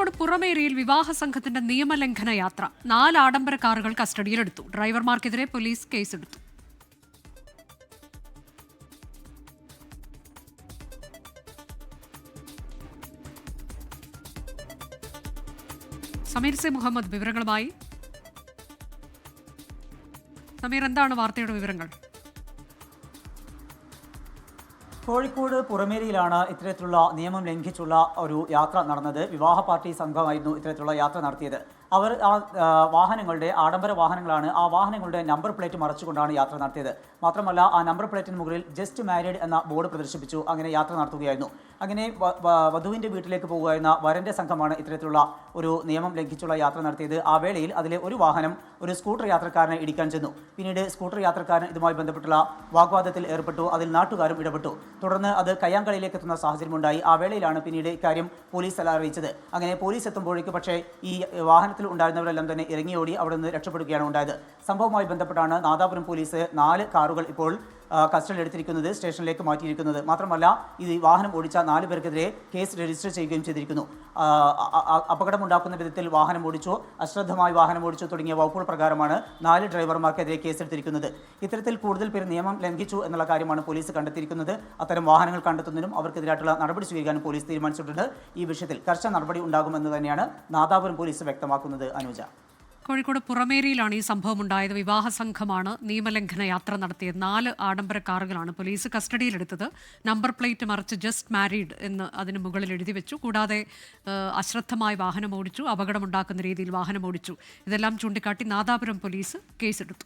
കോഴിക്കോട് പുറമേരിയിൽ വിവാഹ സംഘത്തിന്റെ നിയമലംഘന യാത്ര 4 ആഡംബര കാറുകൾ കസ്റ്റഡിയിലെടുത്തു. ഡ്രൈവർമാർക്കെതിരെ പോലീസ് കേസെടുത്തു. സമീർ സി മുഹമ്മദ് വിവരങ്ങളുമായി. സമീർ, എന്താണ് വാർത്തയുടെ വിവരങ്ങൾ? കോഴിക്കോട് പുറമേരിയിലാണ് ഇത്തരത്തിലുള്ള നിയമം ലംഘിച്ചുള്ള ഒരു യാത്ര നടന്നത്. വിവാഹ പാർട്ടി സംഘമായിരുന്നു ഇത്തരത്തിലുള്ള യാത്ര നടത്തിയത്. അവർ വാഹനങ്ങളുടെ ആഡംബര വാഹനങ്ങളാണ്. ആ വാഹനങ്ങളുടെ നമ്പർ പ്ലേറ്റ് മറച്ചുകൊണ്ടാണ് യാത്ര നടത്തിയത്. മാത്രമല്ല, ആ നമ്പർ പ്ലേറ്റിന് മുകളിൽ ജസ്റ്റ് മാരീഡ് എന്ന ബോർഡ് പ്രദർശിപ്പിച്ചു. അങ്ങനെ യാത്ര നടത്തുകയായിരുന്നു. അങ്ങനെ വധുവിൻ്റെ വീട്ടിലേക്ക് പോകുകയായിരുന്ന വരൻ്റെ സംഘമാണ് ഇത്തരത്തിലുള്ള ഒരു നിയമം ലംഘിച്ചുള്ള യാത്ര നടത്തിയത്. ആ വേളയിൽ അതിലെ ഒരു വാഹനം ഒരു സ്കൂട്ടർ യാത്രക്കാരനെ ഇടിക്കാൻ ചെന്നു. പിന്നീട് സ്കൂട്ടർ യാത്രക്കാരൻ ഇതുമായി ബന്ധപ്പെട്ടുള്ള വാഗ്വാദത്തിൽ ഏർപ്പെട്ടു. അതിൽ നാട്ടുകാരും ഇടപെട്ടു. തുടർന്ന് അത് കയ്യാങ്കളിയിലേക്ക് എത്തുന്ന സാഹചര്യമുണ്ടായി. ആ വേളയിലാണ് പിന്നീട് ഇക്കാര്യം പോലീസ് അറിയിച്ചത്. അങ്ങനെ പോലീസ് എത്തുമ്പോഴേക്ക് പക്ഷേ ഈ വാഹനത്തിൽ ഉണ്ടായിരുന്നവരെല്ലാം തന്നെ ഇറങ്ങിയോടി അവിടെ നിന്ന് രക്ഷപ്പെടുകയാണ് ഉണ്ടായത്. സംഭവവുമായി ബന്ധപ്പെട്ടാണ് നാദാപുരം പോലീസ് 4 കാറുകൾ ഇപ്പോൾ കസ്റ്റഡിയിൽ എടുത്തിരിക്കുന്നത്, സ്റ്റേഷനിലേക്ക് മാറ്റിയിരിക്കുന്നത്. മാത്രമല്ല, ഈ വാഹനം ഓടിച്ച 4 പേർക്കെതിരെ കേസ് രജിസ്റ്റർ ചെയ്യുകയും ചെയ്തിരിക്കുന്നു. അപകടമുണ്ടാക്കുന്ന വിധത്തിൽ വാഹനം ഓടിച്ചു, അശ്രദ്ധമായി വാഹനം ഓടിച്ചു തുടങ്ങിയ വകുപ്പുകൾ പ്രകാരമാണ് 4 ഡ്രൈവർമാർക്കെതിരെ കേസെടുത്തിരിക്കുന്നത്. ഇത്തരത്തിൽ കൂടുതൽ പേർ നിയമം ലംഘിച്ചു എന്നുള്ള കാര്യമാണ് പോലീസ് കണ്ടെത്തിയിരിക്കുന്നത്. അത്തരം വാഹനങ്ങൾ കണ്ടെത്തുന്നതിനും അവർക്കെതിരായിട്ടുള്ള നടപടി സ്വീകരിക്കാനും പോലീസ് തീരുമാനിച്ചിട്ടുണ്ട്. ഈ വിഷയത്തിൽ കർശന നടപടി ഉണ്ടാകുമെന്ന് തന്നെയാണ് നാദാപുരം പോലീസ് വ്യക്തമാക്കുന്നത്. അനുജ, കോഴിക്കോട് പുറമേരിയിലാണ് ഈ സംഭവം ഉണ്ടായത്. വിവാഹ സംഘമാണ് നിയമലംഘന യാത്ര നടത്തിയത്. 4 ആഡംബര കാറുകളാണ് പോലീസ് കസ്റ്റഡിയിലെടുത്തത്. നമ്പർ പ്ലേറ്റ് മറിച്ച് ജസ്റ്റ് മാരീഡ് എന്ന് അതിന് മുകളിൽ എഴുതി വെച്ചു. കൂടാതെ അശ്രദ്ധമായി വാഹനം ഓടിച്ചു, അപകടമുണ്ടാക്കുന്ന രീതിയിൽ വാഹനം ഓടിച്ചു. ഇതെല്ലാം ചൂണ്ടിക്കാട്ടി നാദാപുരം പോലീസ് കേസെടുത്തു.